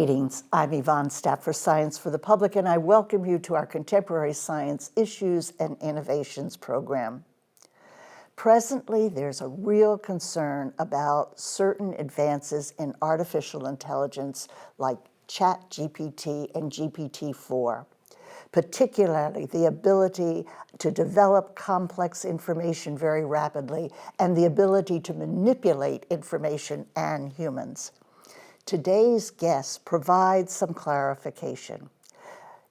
Greetings, I'm Yvonne Stapp for Science for the Public, and I welcome you to our Contemporary Science Issues and Innovations program. Presently, there's a real concern about certain advances in artificial intelligence like ChatGPT and GPT-4, particularly the ability to develop complex information very rapidly and the ability to manipulate information and humans. Today's guest provides some clarification.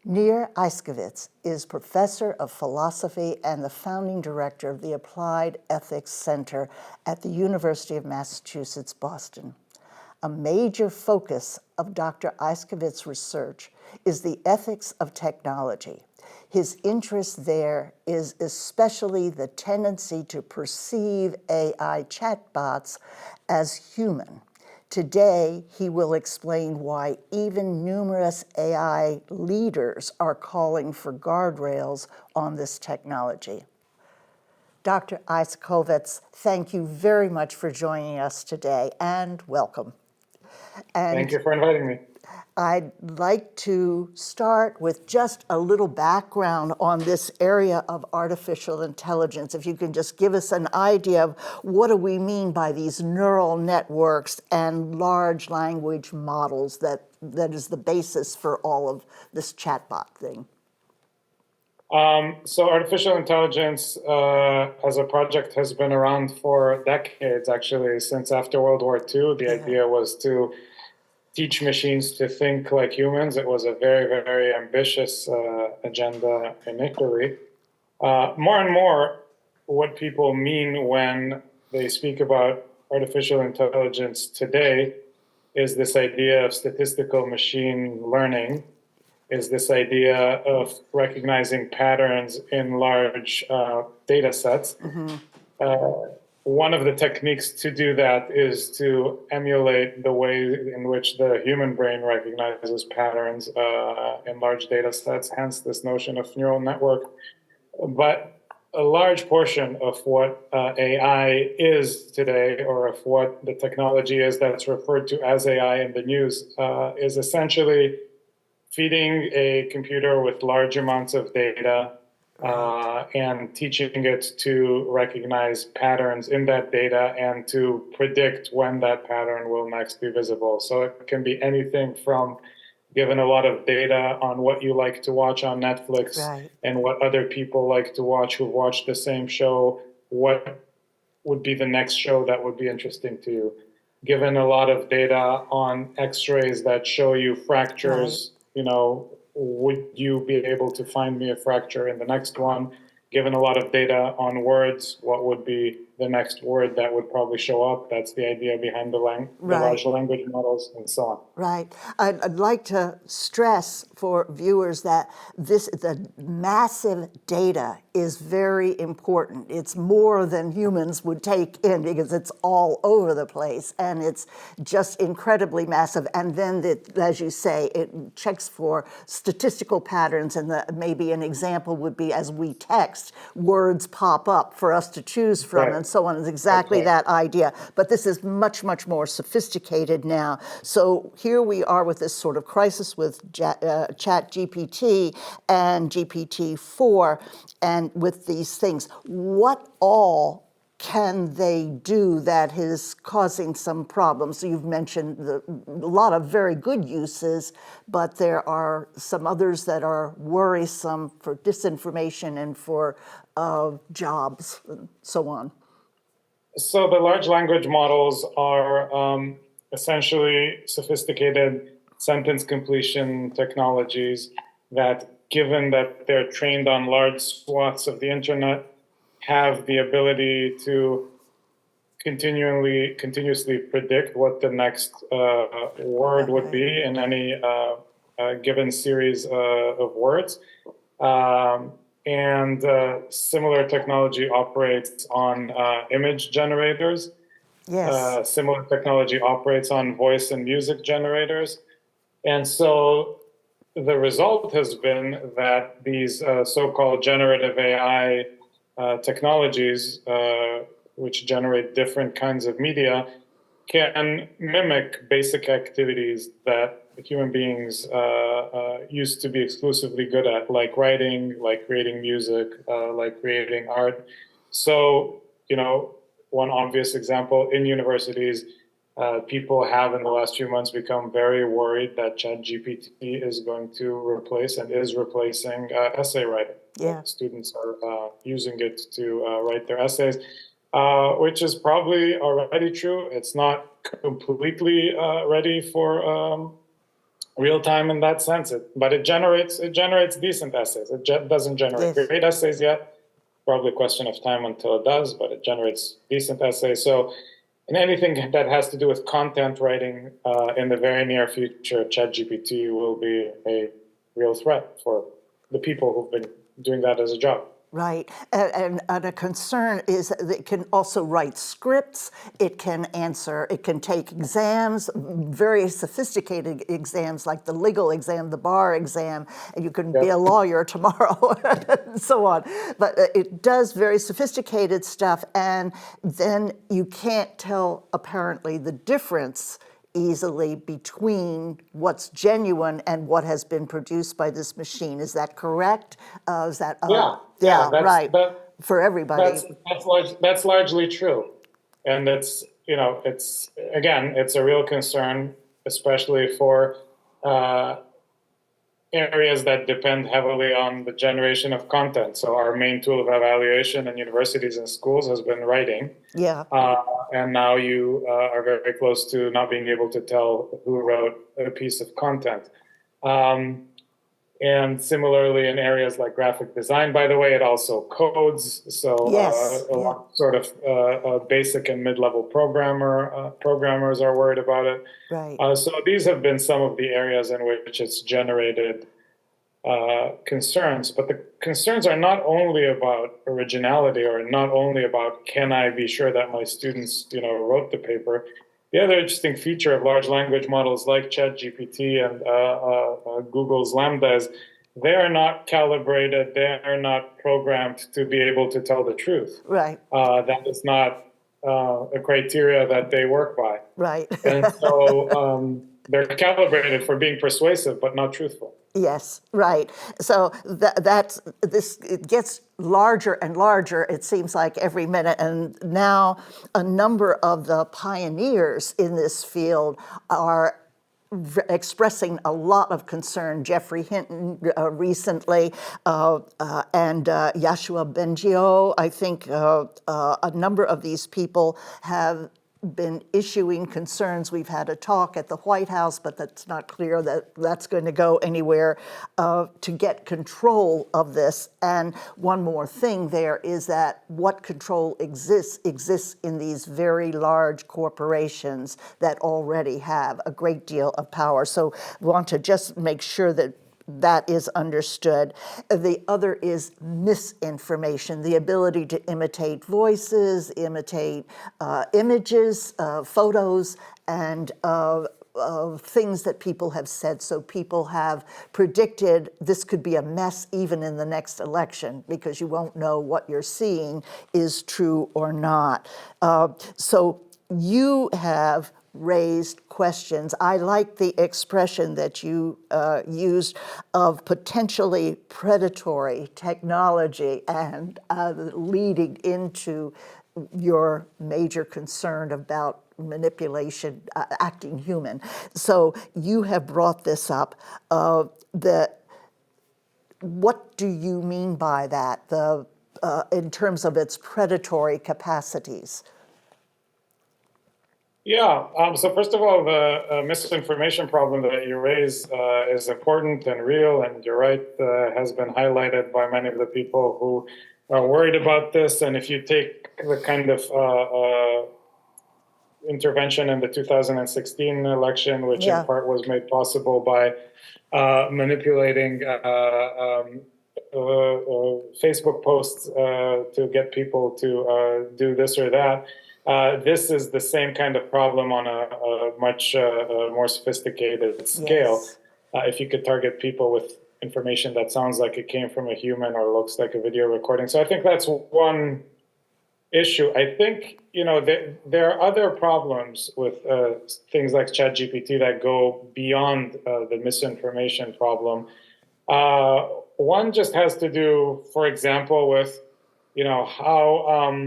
Nir Eisikovits is professor of philosophy and the founding director of the Applied Ethics Center at the University of Massachusetts-Boston. A major focus of Dr. Eisikovits' research is the ethics of technology. His interest there is especially the tendency to perceive AI chatbots as human. Today, he will explain why even numerous AI leaders are calling for guardrails on this technology. Dr. Eisikovits, thank you very much for joining us today, and welcome. Thank you for inviting me. I'd like to start with just a little background on this area of artificial intelligence. If you can just give us an idea of what do we mean by these neural networks and large language models that is the basis for all of this chatbot thing. So artificial intelligence as a project has been around for decades, actually, since after World War II. The idea was to teach machines to think like humans. It was a very, very ambitious agenda initially. More and more, what people mean when they speak about artificial intelligence today is this idea of statistical machine learning, is this idea of recognizing patterns in large data sets. One of the techniques to do that is to emulate the way in which the human brain recognizes patterns in large data sets, hence this notion of neural network. But a large portion of what AI is today, or of what the technology is that's referred to as AI in the news, is essentially feeding a computer with large amounts of data and teaching it to recognize patterns in that data and to predict when that pattern will next be visible. So it can be anything from given a lot of data on what you like to watch on Netflix and what other people like to watch who watch the same show, what would be the next show that would be interesting to you. Given a lot of data on x-rays that show you fractures, you know, would you be able to find me a fracture in the next one? Given a lot of data on words, what would be the next word that would probably show up? That's the idea behind the large language models and so on. Right. I'd like to stress for viewers that the massive data is very important. It's more than humans would take in because it's all over the place and it's just incredibly massive. And then, as you say, it checks for statistical patterns, and maybe an example would be as we text, words pop up for us to choose from and so on. It's exactly that idea. But this is much, much more sophisticated now. So here we are with this sort of crisis with ChatGPT and GPT-4 and with these things. What all can they do that is causing some problems? So you've mentioned a lot of very good uses, but there are some others that are worrisome for disinformation and for jobs and so on. So the large language models are essentially sophisticated sentence completion technologies that, given that they're trained on large swaths of the internet, have the ability to continuously predict what the next word would be in any given series of words. And similar technology operates on image generators. Similar technology operates on voice and music generators. And so the result has been that these so-called generative AI technologies, which generate different kinds of media, can mimic basic activities that human beings used to be exclusively good at, like writing, like creating music, like creating art. So, one obvious example in universities, people have in the last few months become very worried that ChatGPT is going to replace and is replacing essay writing. Yeah. Students are using it to write their essays, which is probably already true. It's not completely ready for real time in that sense, but it generates decent essays. It doesn't generate Yes. great essays yet. Probably a question of time until it does, but it generates decent essays. So, in anything that has to do with content writing in the very near future, ChatGPT will be a real threat for the people who've been doing that as a job. Right, and a concern is that it can also write scripts, it can take exams, very sophisticated exams like the legal exam, the bar exam, and you can be a lawyer tomorrow, and so on. But it does very sophisticated stuff, and then you can't tell, apparently, the difference easily between what's genuine and what has been produced by this machine. Is that correct? Is that right for everybody? That's largely true, and it's again, it's a real concern, especially for areas that depend heavily on the generation of content. So our main tool of evaluation in universities and schools has been writing. Yeah. And now you are very close to not being able to tell who wrote a piece of content. And similarly, in areas like graphic design, by the way, it also codes. So a lot sort of basic and mid-level programmers are worried about it. Right. So these have been some of the areas in which it's generated concerns. But the concerns are not only about originality or not only about can I be sure that my students, wrote the paper. The other interesting feature of large language models like ChatGPT and Google's Lambda is they are not calibrated, they are not programmed to be able to tell the truth. Right. That is not a criteria that they work by. Right. And so they're calibrated for being persuasive, but not truthful. Yes, right. So it gets larger and larger, it seems like, every minute. And now a number of the pioneers in this field are expressing a lot of concern. Jeffrey Hinton recently, and Yashua Bengio, I think a number of these people have been issuing concerns. We've had a talk at the White House, but that's not clear that that's going to go anywhere, to get control of this. And one more thing there is that what control exists in these very large corporations that already have a great deal of power. So we want to just make sure that that is understood. The other is misinformation, the ability to imitate voices, imitate images, photos, and things that people have said. So people have predicted this could be a mess even in the next election because you won't know what you're seeing is true or not. So you have raised questions. I like the expression that you used of potentially predatory technology and leading into your major concern about manipulation, acting human. So you have brought this up. What do you mean by that, in terms of its predatory capacities? Yeah. So first of all, the misinformation problem that you raise is important and real, and you're right, has been highlighted by many of the people who are worried about this. And if you take the kind of intervention in the 2016 election, which in part was made possible by manipulating Facebook posts to get people to do this or that. This is the same kind of problem on a much more sophisticated scale. Yes. If you could target people with information that sounds like it came from a human or looks like a video recording. So I think that's one issue. I think, there are other problems with things like ChatGPT that go beyond the misinformation problem. One just has to do, for example, with, how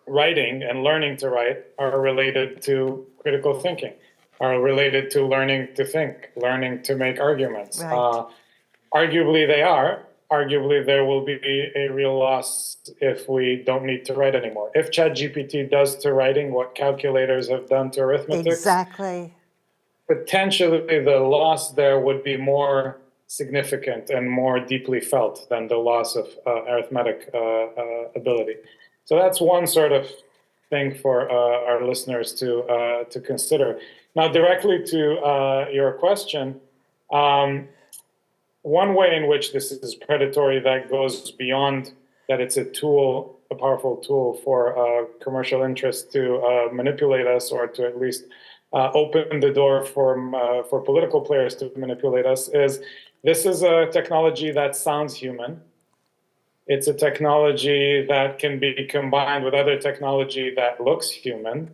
writing and learning to write are related to critical thinking, are related to learning to think, learning to make arguments. Right. Arguably they are. Arguably there will be a real loss if we don't need to write anymore. If ChatGPT does to writing what calculators have done to arithmetic, Exactly. potentially the loss there would be more significant and more deeply felt than the loss of arithmetic ability. So that's one sort of thing for our listeners to consider. Now, directly to your question, one way in which this is predatory that goes beyond that it's a tool, a powerful tool for commercial interests to manipulate us, or to at least open the door for political players to manipulate us, is this is a technology that sounds human. It's a technology that can be combined with other technology that looks human.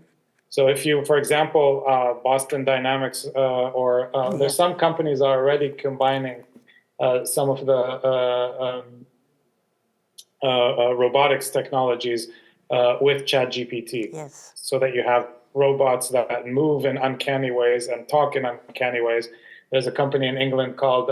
So if you, for example, Boston Dynamics, there's some companies are already combining some of the robotics technologies with ChatGPT. Yes. So that you have robots that move in uncanny ways and talk in uncanny ways. There's a company in England called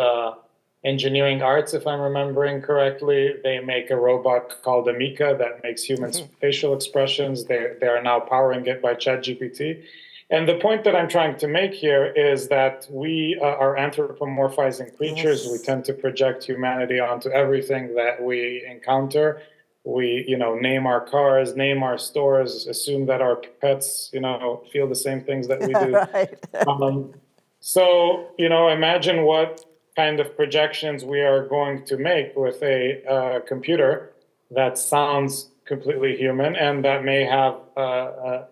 Engineering Arts, if I'm remembering correctly. They make a robot called Amica that makes human facial expressions. They are now powering it by ChatGPT. And the point that I'm trying to make here is that we are anthropomorphizing creatures. Yes. We tend to project humanity onto everything that we encounter. We, name our cars, name our stores, assume that our pets, feel the same things that we do. Right. So, imagine what kind of projections we are going to make with a computer that sounds completely human and that may have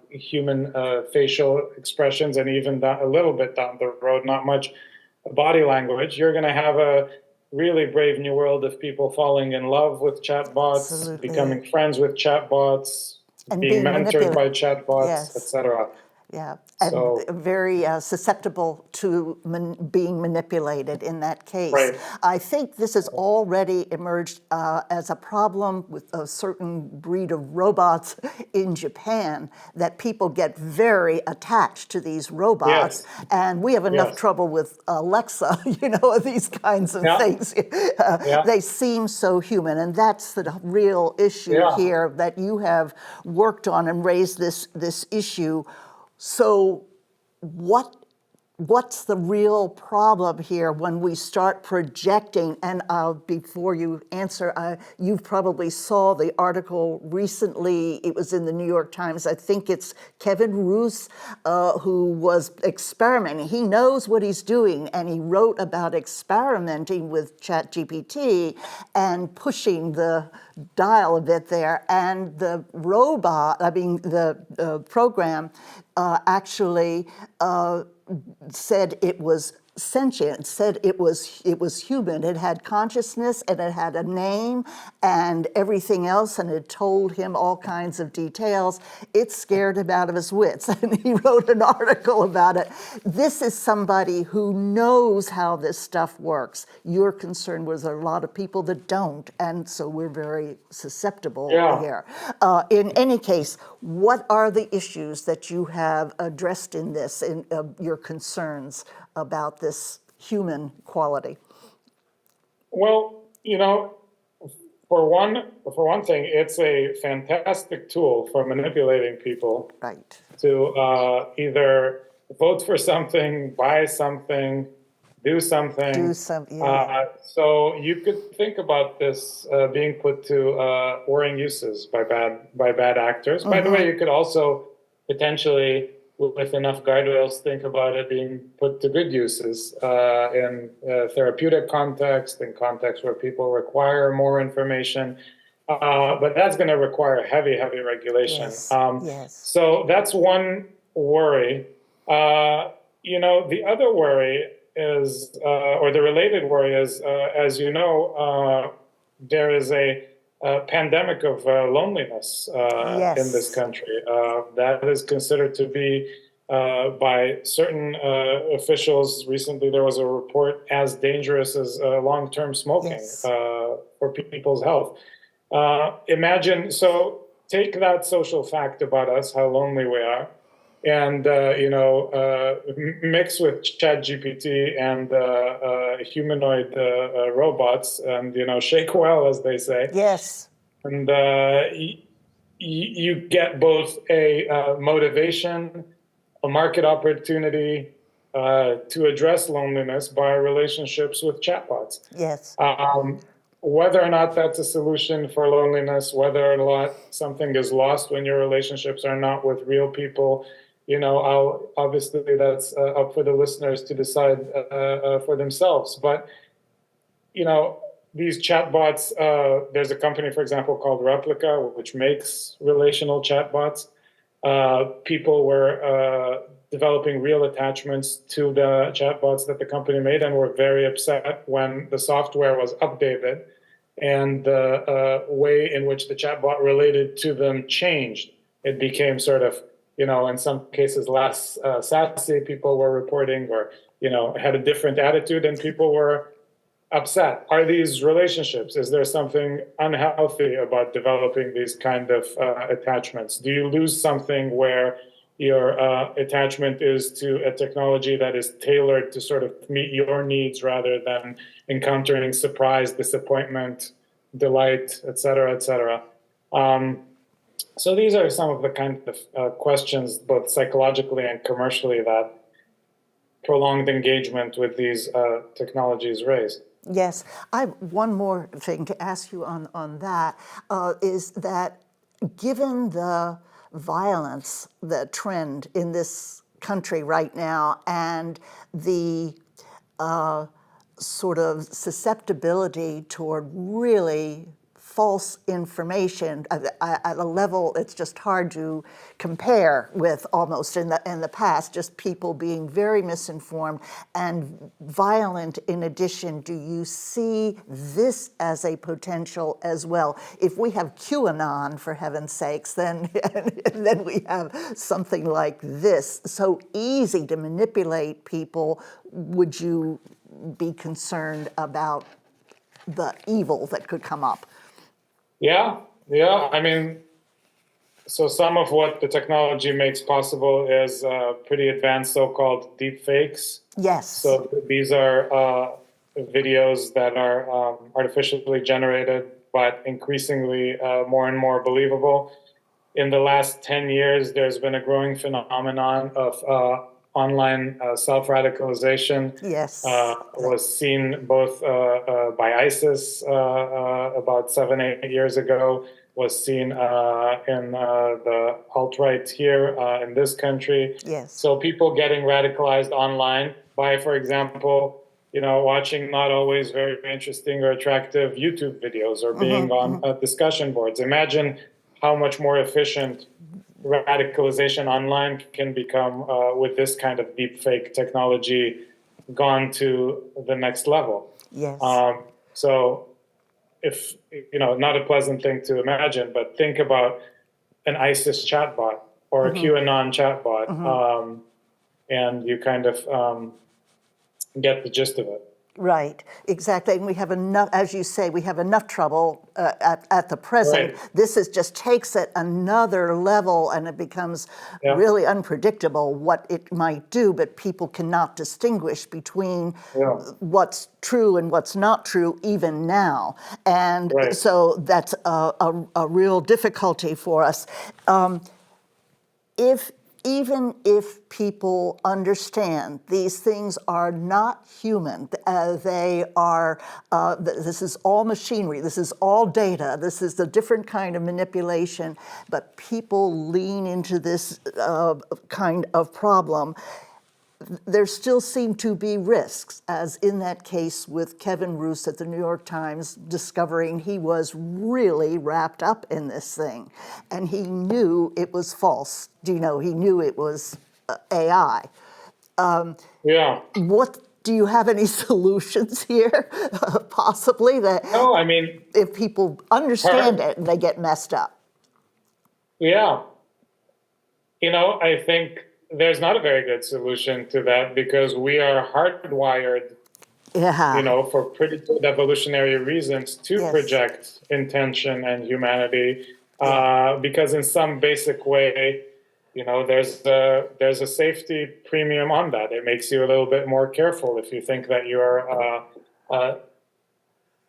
human facial expressions, and even a little bit down the road, not much body language. You're going to have a really brave new world of people falling in love with chatbots, Absolutely. becoming friends with chatbots, And being mentored by chatbots, Yes. etc. Yeah, and So, very susceptible to being manipulated in that case. Right. I think this has already emerged as a problem with a certain breed of robots in Japan, that people get very attached to these robots. Yes. And we have enough Yes. trouble with Alexa, these kinds of Yeah. things. Yeah. They seem so human, and that's the real issue Yeah. here that you have worked on and raised this issue. So what's the real problem here when we start projecting? And before you answer, you probably saw the article recently. It was in the New York Times. I think it's Kevin Roose who was experimenting. He knows what he's doing, and he wrote about experimenting with ChatGPT and pushing the dial a bit there. And the program actually said it was sentient, said it was human. It had consciousness and it had a name and everything else, and it told him all kinds of details. It scared him out of his wits, and he wrote an article about it. This is somebody who knows how this stuff works. Your concern was a lot of people that don't, and so we're very susceptible here. In any case, what are the issues that you have addressed in this, in your concerns about this human quality? Well, for one thing, it's a fantastic tool for manipulating people. Right. To either vote for something, buy something, do something. So you could think about this being put to warring uses by bad actors. By the way, you could also potentially, with enough guardrails, think about it being put to good uses in therapeutic context, in contexts where people require more information. But that's going to require heavy regulation. Yes. So that's one worry. The other worry is, or the related worry is, as you know, there is a pandemic of loneliness in this Yes. country. That is considered to be, by certain officials, recently there was a report, as dangerous as long-term smoking Yes. for people's health. Imagine, so take that social fact about us, how lonely we are, and mix with ChatGPT and humanoid robots, and shake well, as they say, Yes. and you get both a motivation, a market opportunity to address loneliness by relationships with chatbots. Yes. Whether or not that's a solution for loneliness, whether or not something is lost when your relationships are not with real people, obviously that's up for the listeners to decide for themselves. But these chatbots, there's a company, for example, called Replica, which makes relational chatbots. People were developing real attachments to the chatbots that the company made, and were very upset when the software was updated and the way in which the chatbot related to them changed. It became sort of, in some cases less sassy, people were reporting, or, had a different attitude, and people were upset. Are these relationships? Is there something unhealthy about developing these kind of attachments? Do you lose something where your attachment is to a technology that is tailored to sort of meet your needs, rather than encountering surprise, disappointment, delight, et cetera, et cetera? So these are some of the kind of questions, both psychologically and commercially, that prolonged engagement with these technologies raise. Yes. I have one more thing to ask you on that, is that given the violence, the trend in this country right now, and the sort of susceptibility toward really false information at a level it's just hard to compare with, almost in the past, just people being very misinformed and violent in addition. Do you see this as a potential as well? If we have QAnon, for heaven's sakes, then we have something like this, so easy to manipulate people. Would you be concerned about the evil that could come up? Yeah. I mean, so some of what the technology makes possible is pretty advanced so-called deepfakes. Yes. So these are videos that are artificially generated, but increasingly more and more believable. In the last 10 years, there's been a growing phenomenon of online self-radicalization. Yes. Was seen both by ISIS about 7-8 years ago, was seen in the alt-right here in this country. Yes. So people getting radicalized online by, for example, watching not always very interesting or attractive YouTube videos, or being on discussion boards. Imagine how much more efficient radicalization online can become with this kind of deepfake technology gone to the next level. Yes. So if, not a pleasant thing to imagine, but think about an ISIS chatbot or a QAnon chatbot, and you kind of get the gist of it. Right, exactly. And we have enough, as you say, we have enough trouble at the present. Right. This just takes it another level, and it becomes really unpredictable what it might do, but people cannot distinguish between what's true and what's not true even now. And so that's a real difficulty for us. Even if people understand these things are not human, they are, this is all machinery, this is all data, this is a different kind of manipulation, but people lean into this kind of problem, there still seem to be risks, as in that case with Kevin Roose at the New York Times, discovering he was really wrapped up in this thing. And he knew it was false. He knew it was AI. What Do you have any solutions here, possibly, that No, I mean, if people understand it, they get messed up? yeah. I think there's not a very good solution to that because we are hardwired, Yeah. for pretty good evolutionary reasons to Yes. project intention and humanity. Yeah. Because in some basic way, there's a safety premium on that. It makes you a little bit more careful if you think that you are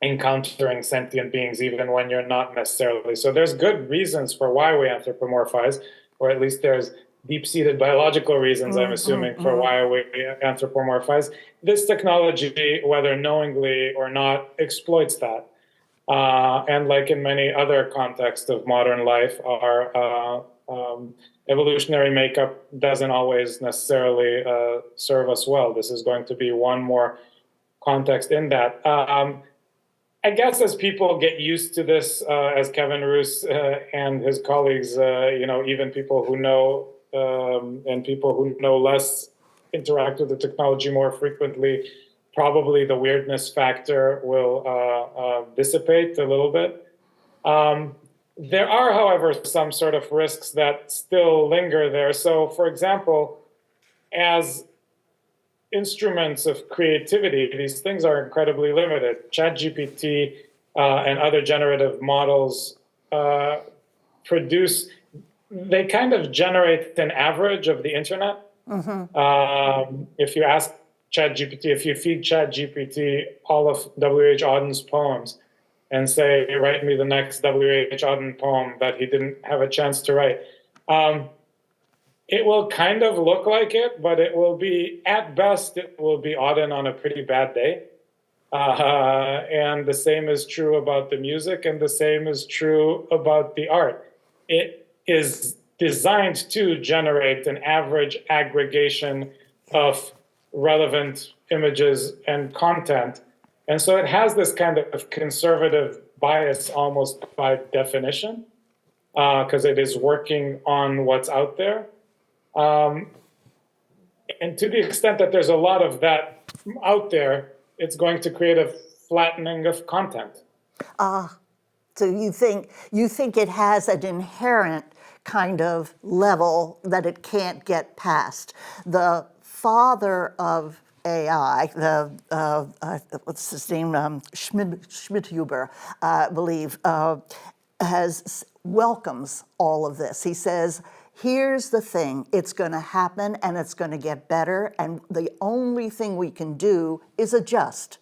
encountering sentient beings, even when you're not necessarily. So there's good reasons for why we anthropomorphize, or at least there's deep-seated biological reasons, I'm assuming, for why we anthropomorphize. This technology, whether knowingly or not, exploits that. And like in many other contexts of modern life, our evolutionary makeup doesn't always necessarily serve us well. This is going to be one more context in that. I guess as people get used to this, as Kevin Roos and his colleagues, even people who know and people who know less interact with the technology more frequently, probably the weirdness factor will dissipate a little bit. There are, however, some sort of risks that still linger there. So, for example, as instruments of creativity, these things are incredibly limited. ChatGPT and other generative models they kind of generate an average of the internet. If you ask ChatGPT, if you feed ChatGPT all of W.H. Auden's poems and say, write me the next W.H. Auden poem that he didn't have a chance to write, it will kind of look like it, but it will be, at best, it will be Auden on a pretty bad day. And the same is true about the music, and the same is true about the art. It is designed to generate an average aggregation of relevant images and content. And so it has this kind of conservative bias almost by definition, because it is working on what's out there. And to the extent that there's a lot of that out there, it's going to create a flattening of content. So you think it has an inherent kind of level that it can't get past. The father of AI, what's his name, Schmidhuber, I believe, welcomes all of this. He says, here's the thing, it's going to happen and it's going to get better, and the only thing we can do is adjust.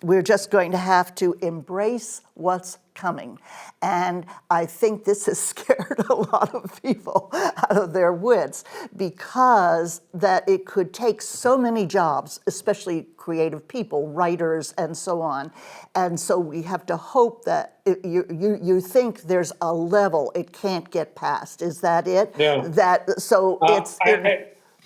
We're just going to have to embrace what's coming. And I think this has scared a lot of people out of their wits, because that it could take so many jobs, especially creative people, writers, and so on. And so we have to hope that you think there's a level it can't get past. Is that it? Yeah.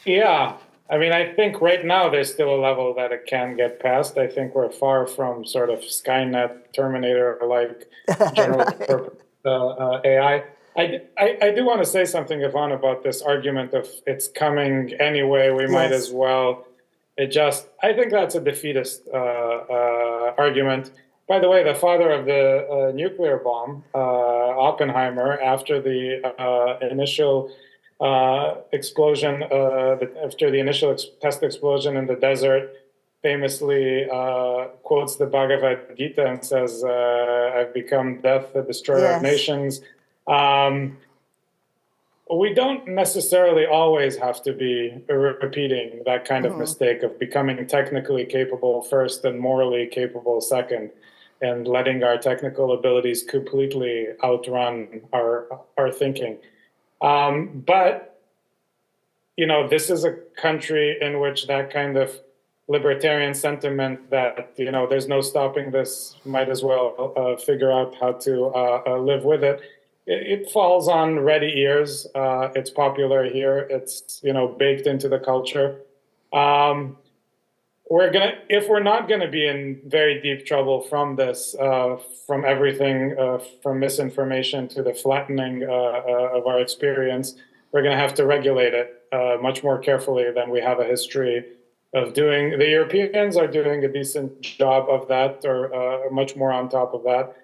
Yeah. I mean, I think right now there's still a level that it can get past. I think we're far from sort of Skynet, Terminator-like general purpose AI. I do want to say something, Yvonne, about this argument of it's coming anyway, we might as well adjust. I think that's a defeatist argument. By the way, the father of the nuclear bomb, Oppenheimer, after the initial explosion, after the initial test explosion in the desert, famously quotes the Bhagavad Gita and says, I've become death, the destroyer of nations. We don't necessarily always have to be repeating that kind of mistake of becoming technically capable first and morally capable second, and letting our technical abilities completely outrun our thinking. But, this is a country in which that kind of libertarian sentiment that, there's no stopping this, might as well figure out how to live with it. It falls on ready ears. It's popular here. It's, baked into the culture. If we're not gonna be in very deep trouble from this, from everything, from misinformation to the flattening of our experience, we're gonna have to regulate it much more carefully than we have a history doing. The Europeans are doing a decent job of that, or much more on top of that.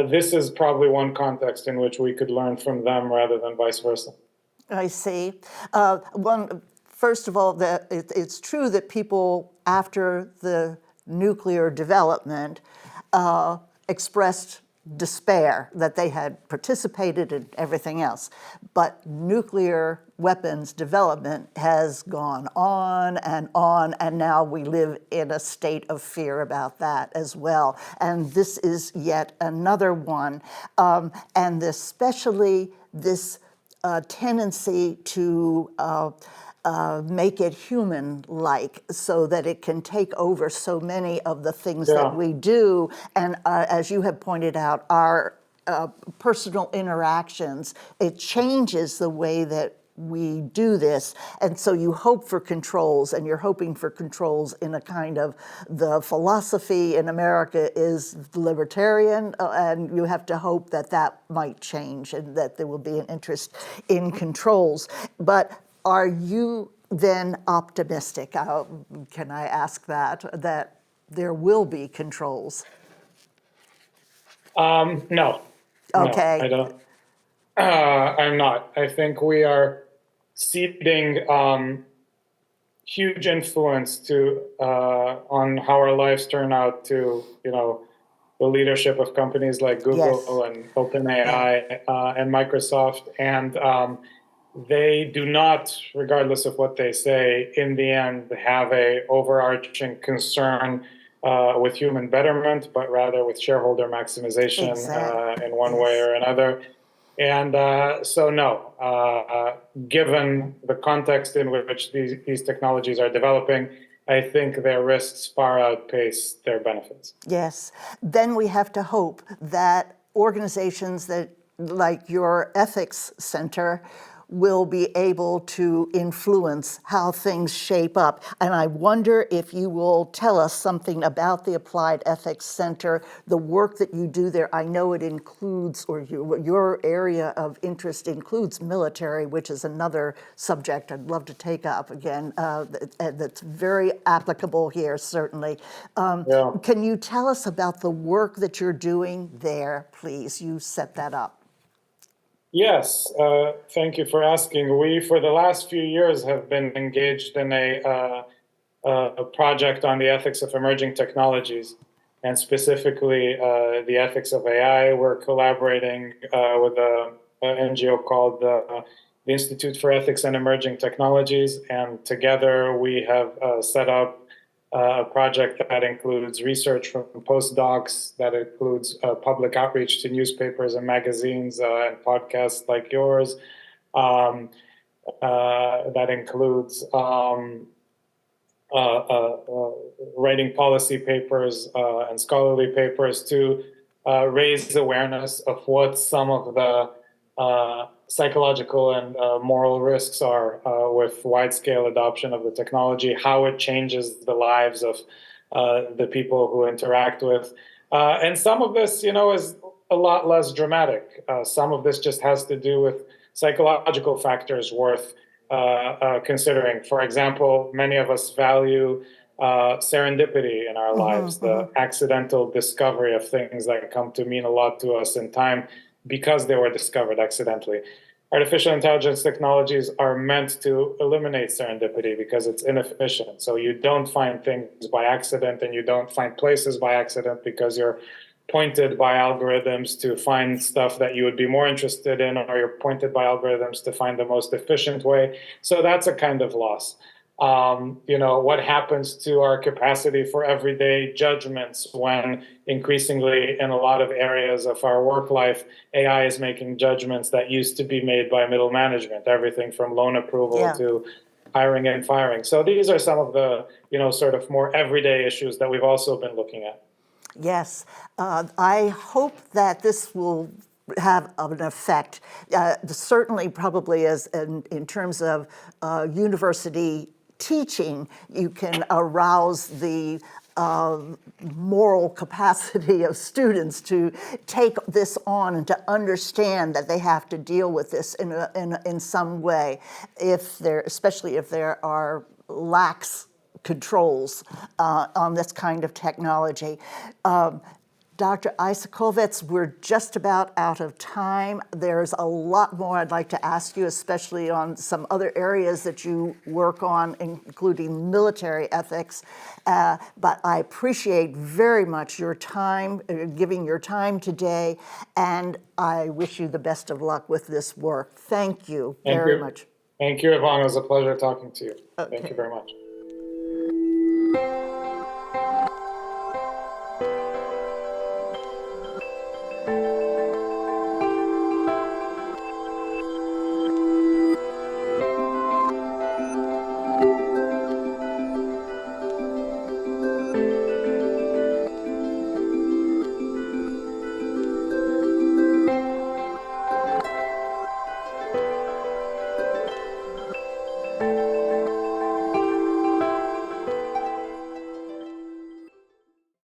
This is probably one context in which we could learn from them rather than vice versa. I see. First of all, it's true that people after the nuclear development expressed despair that they had participated in everything else. But nuclear weapons development has gone on, and now we live in a state of fear about that as well. And this is yet another one. And especially this tendency to make it human-like so that it can take over so many of the things that we do. And as you have pointed out, our personal interactions, it changes the way that we do this. And so you hope for controls, and you're hoping for controls in a kind of, the philosophy in America is libertarian, and you have to hope that that might change and that there will be an interest in controls. But are you then optimistic? Can I ask that there will be controls? No. Okay. No, I don't. I'm not. I think we are ceding huge influence to on how our lives turn out to, the leadership of companies like Google and OpenAI and Microsoft, and they do not, regardless of what they say, in the end have a overarching concern with human betterment, but rather with shareholder maximization in one way or another. And so, no, given the context in which these technologies are developing, I think their risks far outpace their benefits. Yes. Then we have to hope that organizations that, like your ethics center, will be able to influence how things shape up. And I wonder if you will tell us something about the Applied Ethics Center, the work that you do there. I know it includes, or your area of interest includes military, which is another subject I'd love to take up again, that's very applicable here, certainly. Can you tell us about the work that you're doing there, please? You set that up. Yes, thank you for asking. We, for the last few years, have been engaged in a project on the ethics of emerging technologies, and specifically the ethics of AI. We're collaborating with an NGO called the Institute for Ethics and Emerging Technologies, and together we have set up a project that includes research from postdocs, that includes public outreach to newspapers and magazines and podcasts like yours, that includes writing policy papers and scholarly papers to raise awareness of what some of the psychological and moral risks are with wide-scale adoption of the technology, how it changes the lives of the people who interact with. And some of this, is a lot less dramatic. Some of this just has to do with psychological factors worth considering. For example, many of us value serendipity in our lives, the accidental discovery of things that come to mean a lot to us in time because they were discovered accidentally. Artificial intelligence technologies are meant to eliminate serendipity because it's inefficient. So you don't find things by accident, and you don't find places by accident because you're pointed by algorithms to find stuff that you would be more interested in, or you're pointed by algorithms to find the most efficient way. So that's a kind of loss. What happens to our capacity for everyday judgments when increasingly in a lot of areas of our work life, AI is making judgments that used to be made by middle management, everything from loan approval to hiring and firing. So these are some of the, sort of more everyday issues that we've also been looking at. Yes, I hope that this will have an effect, certainly probably as in terms of university teaching, you can arouse the moral capacity of students to take this on and to understand that they have to deal with this in some way, especially if there are lax controls on this kind of technology. Dr. Eisikovits, we're just about out of time. There's a lot more I'd like to ask you, especially on some other areas that you work on, including military ethics. But I appreciate very much your time, giving your time today, and I wish you the best of luck with this work. Thank you very much. Thank you, Yvonne. It was a pleasure talking to you. Okay. Thank you very much.